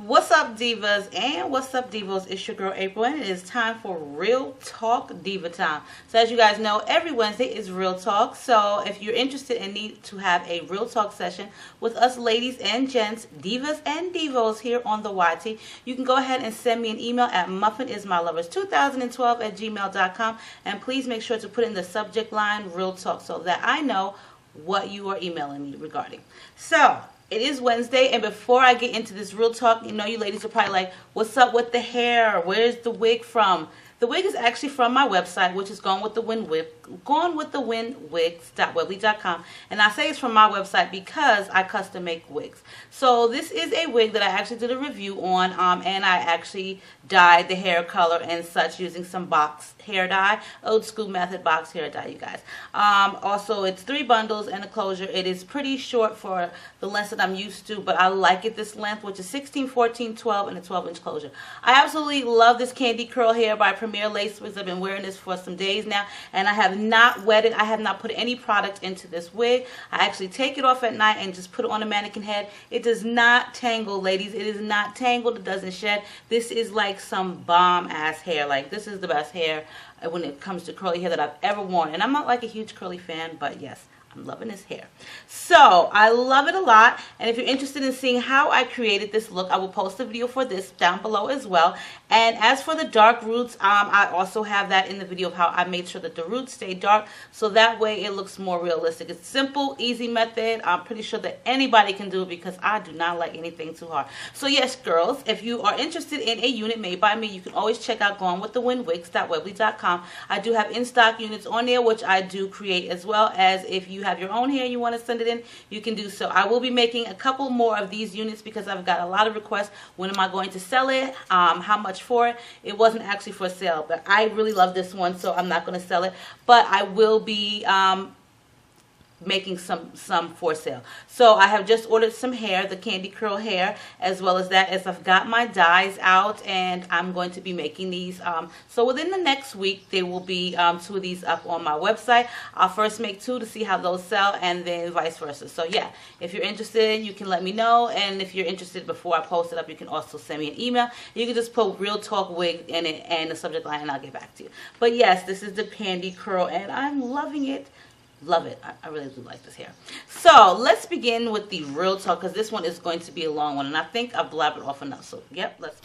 What's up, divas, and what's up, divos? It's your girl April, and it is time for Real Talk Diva Time. So as you guys know, every Wednesday is Real Talk. So if you're interested and need to have a Real Talk session with us ladies and gents, divas and divos here on the YT, you can go ahead and send me an email at muffinismylovers2012@gmail.com, and please make sure to put in the subject line Real Talk so that I know what you are emailing me regarding. So it is Wednesday, and before I get into this real talk, you know, you ladies are probably like, what's up with the hair? Where's the wig from? The wig is actually from my website, which is GoneWithTheWindWigs.weebly.com. And I say it's from my website because I custom make wigs. So this is a wig that I actually did a review on, and I actually dyed the hair color and such using some box hair dye, old school method box hair dye, you guys. Also, it's 3 bundles and a closure. It is pretty short for the length that I'm used to, but I like it this length, which is 16, 14, 12, and a 12-inch closure. I absolutely love this candy curl hair by Premier Lace Wigs. I've been wearing this for some days now, and I have not wet it. I have not put any product into this wig. I actually take it off at night and just put it on a mannequin head. It does not tangle, ladies. It is not tangled. It doesn't shed. This is like some bomb-ass hair. Like, this is the best hair when it comes to curly hair that I've ever worn. And I'm not like a huge curly fan, but yes, I'm loving this hair. So I love it a lot, and if you're interested in seeing how I created this look, I will post a video for this down below as well. And as for the dark roots, I also have that in the video of how I made sure that the roots stay dark, so that way it looks more realistic. It's simple, easy method. I'm pretty sure that anybody can do it because I do not like anything too hard. So yes, girls, if you are interested in a unit made by me, you can always check out GoneWithTheWindWigs.weebly.com. I do have in-stock units on there, which I do create, as well as if you have your own hair you want to send it in, you can do so. I will be making a couple more of these units because I've got a lot of requests. When am I going to sell it? How much for it? It wasn't actually for sale, but I really love this one, so I'm not going to sell it. But I will be making some for sale. So I have just ordered some hair, the candy curl hair, as well as that, as I've got my dyes out, and I'm going to be making these. So within the next week, there will be 2 of these up on my website. I'll first make 2 to see how those sell, and then vice versa. So yeah, if you're interested, you can let me know, and if you're interested before I post it up, you can also send me an email. You can just put Real Talk Wig in it and the subject line, and I'll get back to you. But yes, this is the candy curl, and I'm loving it. Love it. I really do like this hair. So let's begin with the real talk, because this one is going to be a long one, and I think I've blabbered off enough. So yep, let's.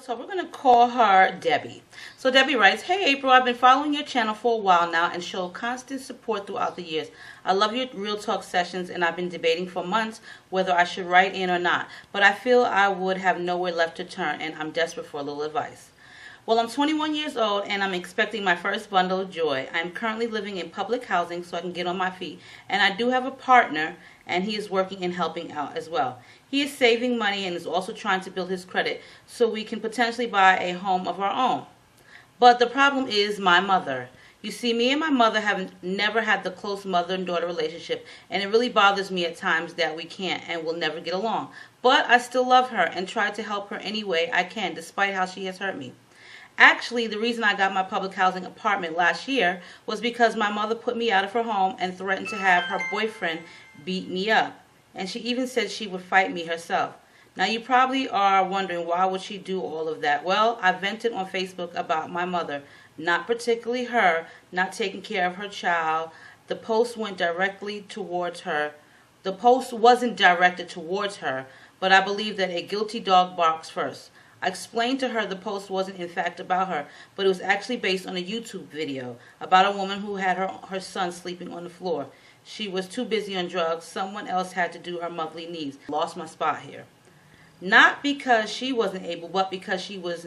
So we're going to call her Debbie. So Debbie writes, "Hey April, I've been following your channel for a while now and show constant support throughout the years. I love your Real Talk sessions, and I've been debating for months whether I should write in or not. But I feel I would have nowhere left to turn, and I'm desperate for a little advice. Well, I'm 21 years old, and I'm expecting my first bundle of joy. I'm currently living in public housing so I can get on my feet, and I do have a partner, and he is working and helping out as well. He is saving money and is also trying to build his credit so we can potentially buy a home of our own. But the problem is my mother. You see, me and my mother have never had the close mother and daughter relationship, and it really bothers me at times that we can't and will never get along. But I still love her and try to help her any way I can, despite how she has hurt me. Actually, the reason I got my public housing apartment last year was because my mother put me out of her home and threatened to have her boyfriend beat me up. And she even said she would fight me herself. Now, you probably are wondering, why would she do all of that? Well, I vented on Facebook about my mother, not particularly her, not taking care of her child. The post went directly towards her. The post wasn't directed towards her, but I believe that a guilty dog barks first. I explained to her the post wasn't in fact about her, but it was actually based on a YouTube video about a woman who had her son sleeping on the floor. She was too busy on drugs. Someone else had to do her monthly needs. Lost my spot here. Not because she wasn't able, but because she was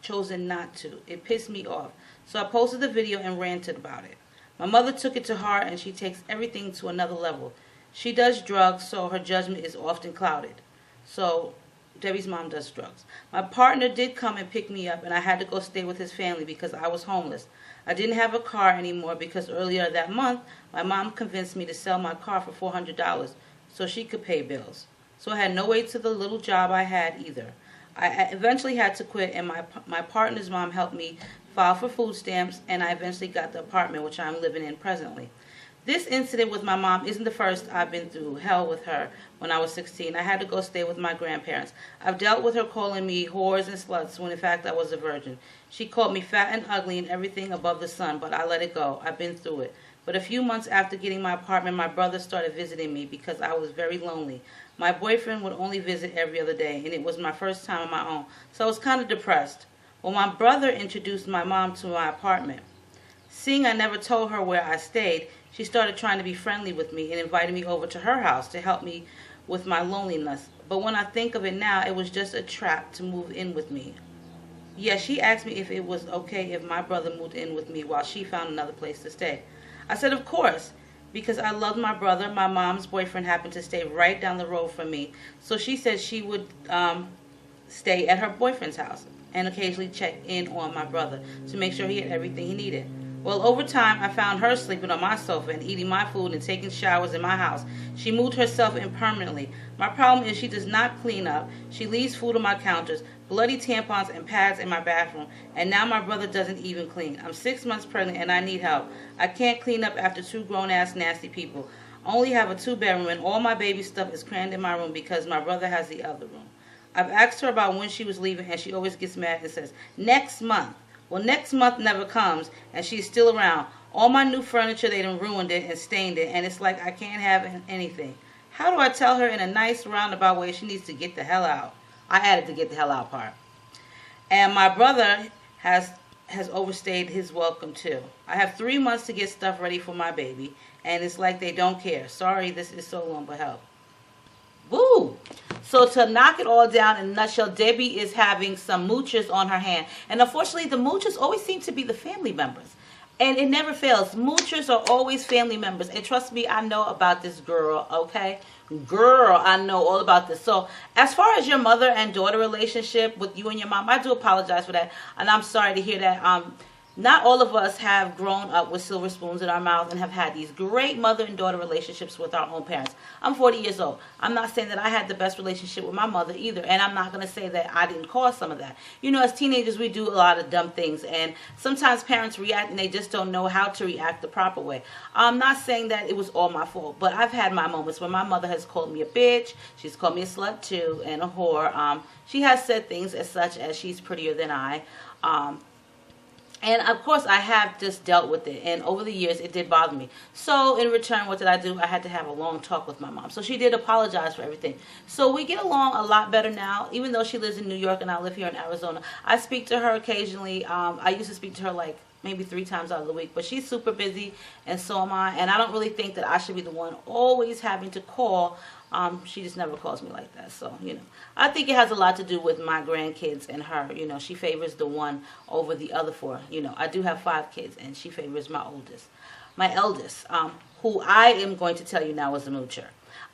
chosen not to. It pissed me off. So I posted the video and ranted about it. My mother took it to heart, and she takes everything to another level. She does drugs, so her judgment is often clouded. So Debbie's mom does drugs. My partner did come and pick me up, and I had to go stay with his family because I was homeless. I didn't have a car anymore because earlier that month, my mom convinced me to sell my car for $400 so she could pay bills. So I had no way to the little job I had either. I eventually had to quit, and my partner's mom helped me file for food stamps, and I eventually got the apartment which I'm living in presently. This incident with my mom isn't the first I've been through hell with her. When I was 16, I had to go stay with my grandparents. I've dealt with her calling me whores and sluts when in fact I was a virgin. She called me fat and ugly and everything above the sun, but I let it go. I've been through it. But a few months after getting my apartment, my brother started visiting me because I was very lonely. My boyfriend would only visit every other day, and it was my first time on my own, so I was kind of depressed. Well, my brother introduced my mom to my apartment. Seeing I never told her where I stayed, she started trying to be friendly with me and invited me over to her house to help me with my loneliness. But when I think of it now, it was just a trap to move in with me. Yes, she asked me if it was okay if my brother moved in with me while she found another place to stay. I said, of course, because I loved my brother. My mom's boyfriend happened to stay right down the road from me. So she said she would stay at her boyfriend's house and occasionally check in on my brother to make sure he had everything he needed. Well, over time, I found her sleeping on my sofa and eating my food and taking showers in my house. She moved herself in permanently. My problem is she does not clean up. She leaves food on my counters, bloody tampons and pads in my bathroom, and now my brother doesn't even clean. I'm 6 months pregnant and I need help. I can't clean up after two grown-ass nasty people. I only have a 2-bedroom and all my baby stuff is crammed in my room because my brother has the other room. I've asked her about when she was leaving and she always gets mad and says, next month. Well, next month never comes, and she's still around. All my new furniture, they done ruined it and stained it, and it's like I can't have anything. How do I tell her in a nice roundabout way she needs to get the hell out? I added the get the hell out part. And my brother has overstayed his welcome too. I have 3 months to get stuff ready for my baby, and it's like they don't care. Sorry, this is so long, but help. Woo! So to knock it all down in a nutshell, Debbie is having some moochers on her hand. And unfortunately, the moochers always seem to be the family members. And it never fails. Moochers are always family members. And trust me, I know about this girl, okay? Girl, I know all about this. So as far as your mother and daughter relationship with you and your mom, I do apologize for that. And I'm sorry to hear that. Not all of us have grown up with silver spoons in our mouth and have had these great mother and daughter relationships with our own parents. I'm 40 years old. I'm not saying that I had the best relationship with my mother either, and I'm not going to say that I didn't cause some of that. You know, as teenagers, we do a lot of dumb things, and sometimes parents react and they just don't know how to react the proper way. I'm not saying that it was all my fault, but I've had my moments where my mother has called me a bitch. She's called me a slut too, and a whore. She has said things as such as she's prettier than I. And of course, I have just dealt with it. And over the years, it did bother me. So in return, what did I do? I had to have a long talk with my mom. So she did apologize for everything. So we get along a lot better now. Even though she lives in New York and I live here in Arizona, I speak to her occasionally. I used to speak to her like maybe 3 times out of the week. But she's super busy, and so am I. And I don't really think that I should be the one always having to call. She just never calls me like that. So, you know, I think it has a lot to do with my grandkids and her. You know, she favors the one over the other 4. You know, I do have 5 kids, and she favors my eldest, who I am going to tell you now is a moocher.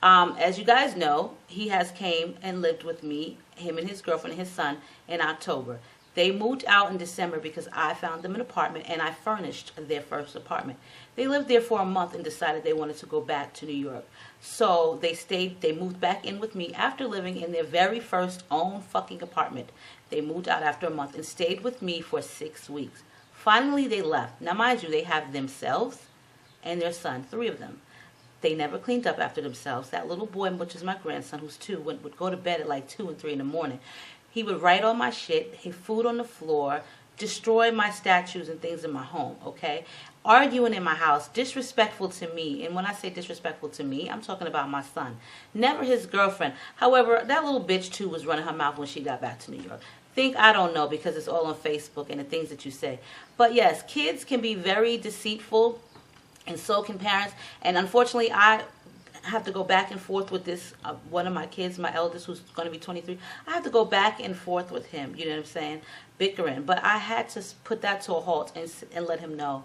As you guys know, he has came and lived with me, him and his girlfriend and his son, in October. They moved out in December because I found them an apartment and I furnished their first apartment. They lived there for a month and decided they wanted to go back to New York. So they moved back in with me after living in their very first own fucking apartment. They moved out after a month and stayed with me for 6 weeks. Finally, they left. Now, mind you, they have themselves and their son, 3 of them. They never cleaned up after themselves. That little boy, which is my grandson, who's 2, would go to bed at like 2 and 3 in the morning. He would write all my shit, his food on the floor, destroy my statues and things in my home, okay? Arguing in my house, disrespectful to me. And when I say disrespectful to me, I'm talking about my son. Never his girlfriend. However, that little bitch, too, was running her mouth when she got back to New York. I don't know, because it's all on Facebook and the things that you say. But yes, kids can be very deceitful, and so can parents. And unfortunately, I have to go back and forth with this, one of my kids, my eldest, who's going to be 23. I have to go back and forth with him, you know what I'm saying, bickering. But I had to put that to a halt and let him know,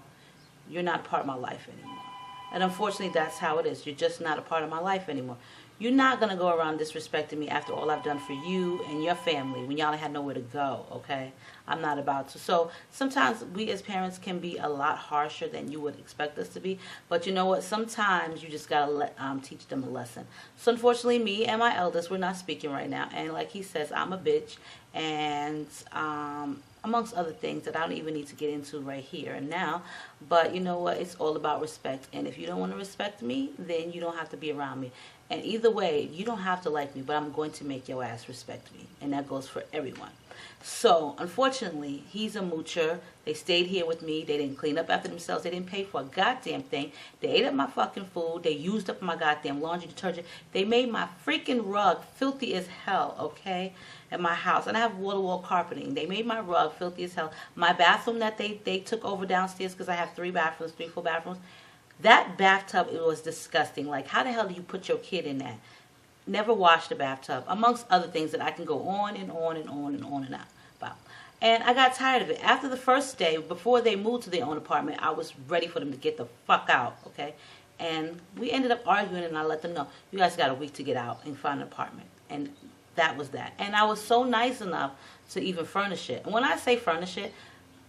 you're not a part of my life anymore. And unfortunately, that's how it is. You're just not a part of my life anymore. You're not going to go around disrespecting me after all I've done for you and your family when y'all had nowhere to go, okay? I'm not about to. So sometimes we as parents can be a lot harsher than you would expect us to be. But you know what? Sometimes you just got to teach them a lesson. So unfortunately, me and my eldest, we're not speaking right now. And like he says, I'm a bitch. and amongst other things that I don't even need to get into right here and now. But you know what? It's all about respect. And if you don't want to respect me, then you don't have to be around me. And either way, you don't have to like me, but I'm going to make your ass respect me. And that goes for everyone. So, unfortunately, he's a moocher. They stayed here with me. They didn't clean up after themselves. They didn't pay for a goddamn thing. They ate up my fucking food. They used up my goddamn laundry detergent. They made my freaking rug filthy as hell, okay, at my house. And I have wall-to-wall carpeting. They made my rug filthy as hell. My bathroom that they took over downstairs, because I have 3 full bathrooms. That bathtub, it was disgusting. Like, how the hell do you put your kid in that? Never washed the bathtub, amongst other things that I can go on and on and on and on and on about. And I got tired of it. After the first day, before they moved to their own apartment, I was ready for them to get the fuck out, okay? And we ended up arguing, and I let them know, you guys got a week to get out and find an apartment. And that was that. And I was so nice enough to even furnish it. And when I say furnish it,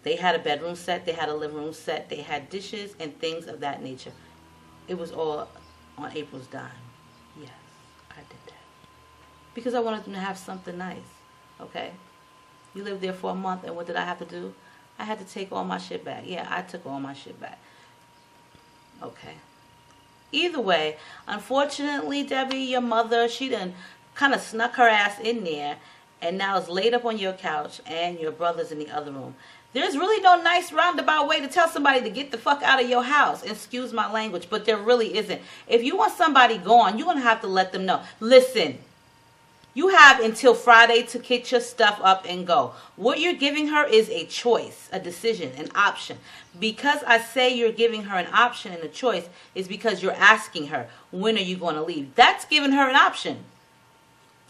they had a bedroom set, they had a living room set, they had dishes and things of that nature. It was all on April's dime. Yes, I did that. Because I wanted them to have something nice, okay? You lived there for a month, and what did I have to do? I had to take all my shit back. Yeah, I took all my shit back. Okay. Either way, unfortunately, Debbie, your mother, she done kind of snuck her ass in there, and now is laid up on your couch, and your brother's in the other room. There's really no nice roundabout way to tell somebody to get the fuck out of your house. Excuse my language, but there really isn't. If you want somebody gone, you're going to have to let them know. Listen, you have until Friday to get your stuff up and go. What you're giving her is a choice, a decision, an option. Because I say you're giving her an option and a choice is because you're asking her, when are you going to leave? That's giving her an option.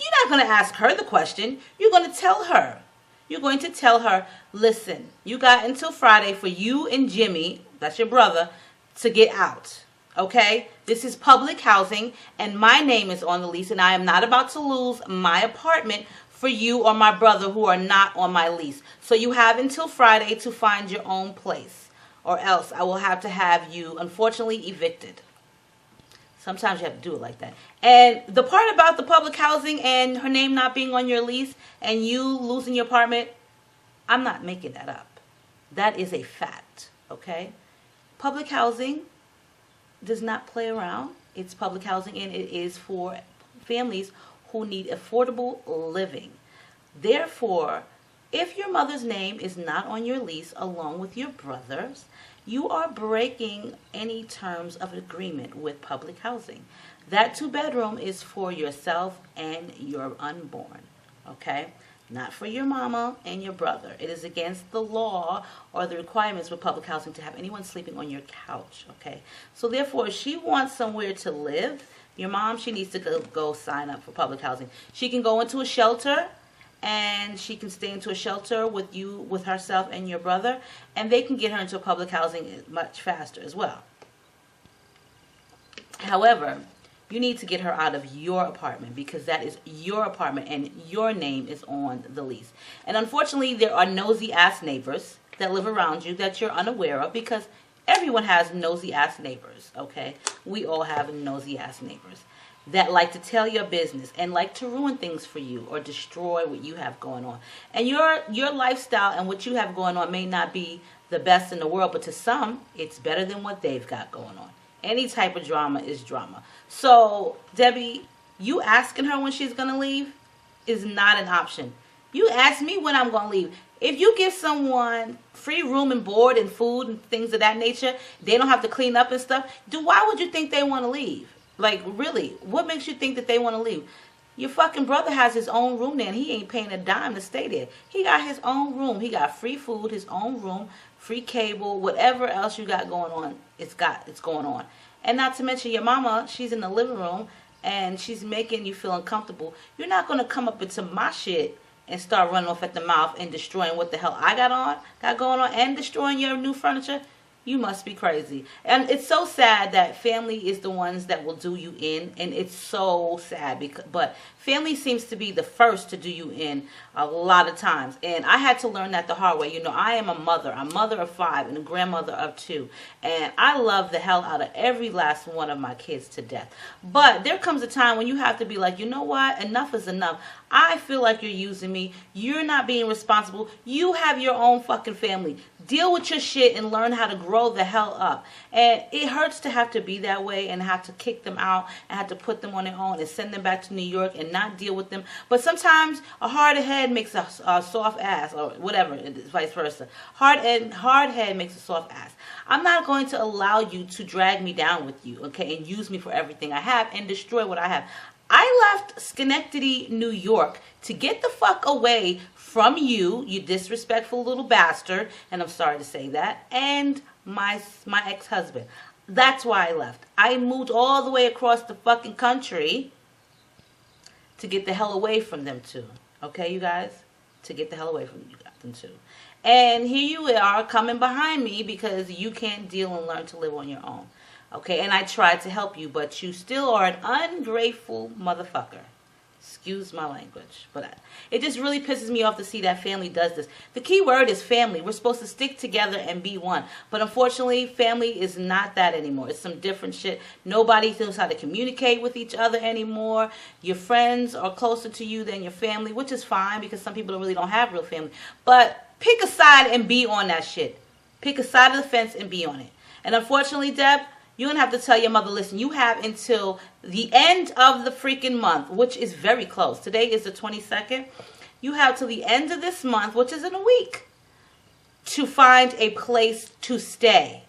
You're not going to ask her the question. You're going to tell her. You're going to tell her, listen, you got until Friday for you and Jimmy, that's your brother, to get out. Okay? This is public housing, and my name is on the lease, and I am not about to lose my apartment for you or my brother who are not on my lease. So you have until Friday to find your own place, or else I will have to have you, unfortunately, evicted. Sometimes you have to do it like that. And the part about the public housing and her name not being on your lease and you losing your apartment, I'm not making that up. That is a fact, okay? Public housing does not play around. It's public housing, and it is for families who need affordable living. Therefore, if your mother's name is not on your lease along with your brother's, you are breaking any terms of agreement with public housing. That 2-bedroom is for yourself and your unborn, okay? Not for your mama and your brother. It is against the law or the requirements with public housing to have anyone sleeping on your couch, okay? So therefore, if she wants somewhere to live, your mom, she needs to go sign up for public housing. She can go into a shelter, and she can stay into a shelter with you, with herself and your brother, and they can get her into public housing much faster as well. However, you need to get her out of your apartment because that is your apartment and your name is on the lease. And unfortunately, there are nosy ass neighbors that live around you that you're unaware of because everyone has nosy ass neighbors, okay? We all have nosy ass neighbors that like to tell your business and like to ruin things for you or destroy what you have going on. And your lifestyle and what you have going on may not be the best in the world, but to some, it's better than what they've got going on. Any type of drama is drama. So, Debbie, you asking her when she's going to leave is not an option. You ask me when I'm going to leave. If you give someone free room and board and food and things of that nature, they don't have to clean up and stuff, why would you think they want to leave? Like, really, what makes you think that they want to leave? Your fucking brother has his own room there, and he ain't paying a dime to stay there. He got his own room. He got free food, his own room, free cable, whatever else you got going on, it's going on. And not to mention your mama, she's in the living room, and she's making you feel uncomfortable. You're not going to come up into my shit and start running off at the mouth and destroying what the hell I got going on, and destroying your new furniture. You must be crazy. And it's so sad that family is the ones that will do you in. And it's so sad. But family seems to be the first to do you in a lot of times. And I had to learn that the hard way. You know, I am a mother of 5 and a grandmother of 2. And I love the hell out of every last one of my kids to death. But there comes a time when you have to be like, you know what? Enough is enough. I feel like you're using me. You're not being responsible. You have your own fucking family. Deal with your shit and learn how to grow the hell up. And it hurts to have to be that way and have to kick them out and have to put them on their own and send them back to New York and not deal with them. But sometimes a hard head makes a soft ass, or whatever, vice versa. Hard head makes a soft ass. I'm not going to allow you to drag me down with you, okay, and use me for everything I have and destroy what I have. I left Schenectady, New York to get the fuck away from you, you disrespectful little bastard, and I'm sorry to say that, and my ex-husband. That's why I left. I moved all the way across the fucking country to get the hell away from them too. Okay, you guys? To get the hell away from them too. And here you are coming behind me because you can't deal and learn to live on your own. Okay, and I tried to help you, but you still are an ungrateful motherfucker. Excuse my language. But it just really pisses me off to see that family does this. The key word is family. We're supposed to stick together and be one. But unfortunately, family is not that anymore. It's some different shit. Nobody knows how to communicate with each other anymore. Your friends are closer to you than your family, which is fine because some people really don't have real family. But pick a side and be on that shit. Pick a side of the fence and be on it. And unfortunately, Deb, you're going to have to tell your mother, listen, you have until the end of the freaking month, which is very close. Today is the 22nd. You have till the end of this month, which is in a week, to find a place to stay.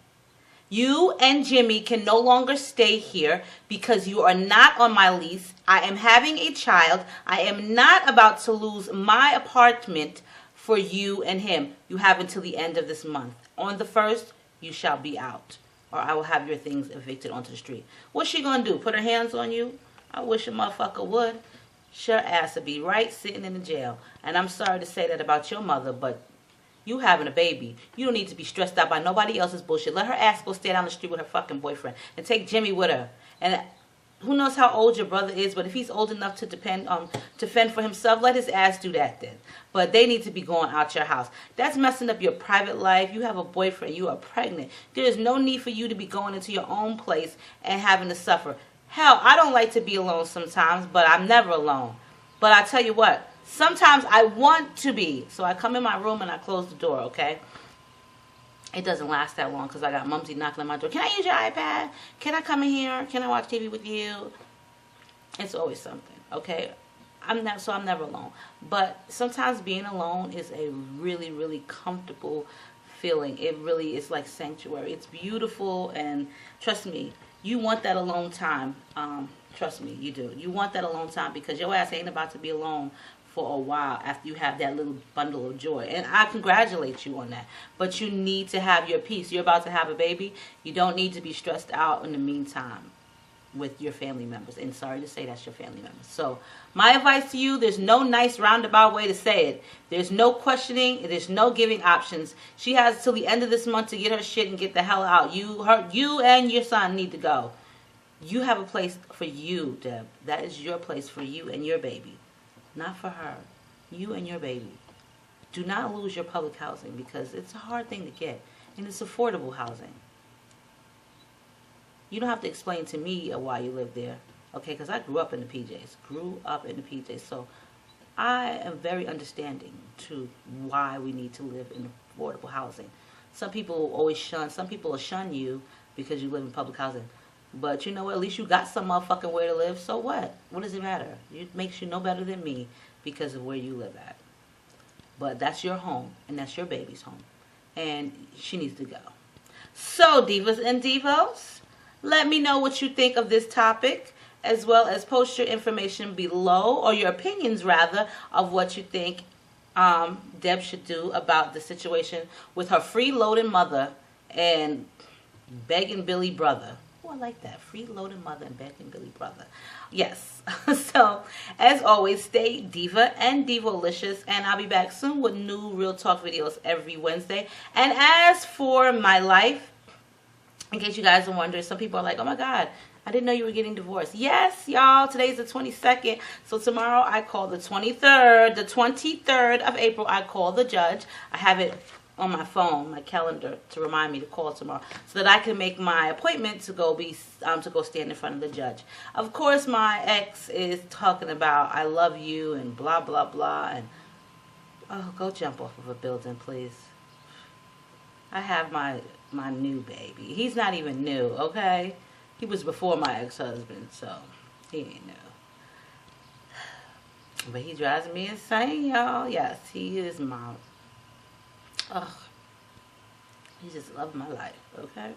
You and Jimmy can no longer stay here because you are not on my lease. I am having a child. I am not about to lose my apartment for you and him. You have until the end of this month. On the 1st, you shall be out, or I will have your things evicted onto the street. What's she going to do? Put her hands on you? I wish a motherfucker would. Your ass would be right sitting in the jail. And I'm sorry to say that about your mother, but you having a baby, you don't need to be stressed out by nobody else's bullshit. Let her ass go stay down the street with her fucking boyfriend and take Jimmy with her. And who knows how old your brother is, but if he's old enough to fend for himself, let his ass do that then. But they need to be going out your house. That's messing up your private life. You have a boyfriend. You are pregnant. There is no need for you to be going into your own place and having to suffer. Hell, I don't like to be alone sometimes, but I'm never alone. But I tell you what, sometimes I want to be. So I come in my room and I close the door, okay? It doesn't last that long because I got Mumsy knocking on my door. Can I use your iPad? Can I come in here? Can I watch TV with you? It's always something, okay? I'm never alone. But sometimes being alone is a really, really comfortable feeling. It really is like sanctuary. It's beautiful, and trust me, you want that alone time. Trust me, you do. You want that alone time because your ass ain't about to be alone for a while after you have that little bundle of joy. And I congratulate you on that. But you need to have your peace. You're about to have a baby. You don't need to be stressed out in the meantime with your family members. And sorry to say that's your family members. So my advice to you, there's no nice roundabout way to say it. There's no questioning. There's no giving options. She has till the end of this month to get her shit and get the hell out. You and your son need to go. You have a place for you, Deb. That is your place for you and your baby. Not for her. You and your baby. Do not lose your public housing because it's a hard thing to get. And it's affordable housing. You don't have to explain to me why you live there. Okay, because I grew up in the PJs. So I am very understanding to why we need to live in affordable housing. Some people always shun. Some people will shun you because you live in public housing. But you know what? At least you got some motherfucking where to live. So what? What does it matter? It makes you no better than me because of where you live at. But that's your home. And that's your baby's home. And she needs to go. So, divas and divos, let me know what you think of this topic. As well as post your information below. Or your opinions, rather, of what you think Deb should do about the situation with her freeloading mother and begging Billy brother. Oh, I like that. Freeloading mother and begging Billy brother. Yes. So, as always, stay diva and divolicious. And I'll be back soon with new Real Talk videos every Wednesday. And as for my life, in case you guys are wondering, some people are like, oh my God, I didn't know you were getting divorced. Yes, y'all, today's the 22nd. So tomorrow I call the 23rd. The 23rd of April, I call the judge. I have it on my phone, my calendar, to remind me to call tomorrow so that I can make my appointment to go stand in front of the judge. Of course, my ex is talking about I love you and blah, blah, blah. And oh, go jump off of a building, please. I have my new baby. He's not even new, okay? He was before my ex-husband, so he ain't new. But he drives me insane, y'all. Yes, he is my... Ugh. He just loves my life, okay?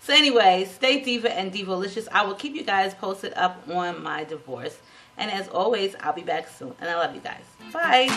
So anyway, stay diva and divalicious. I will keep you guys posted up on my divorce. And as always, I'll be back soon. And I love you guys. Bye.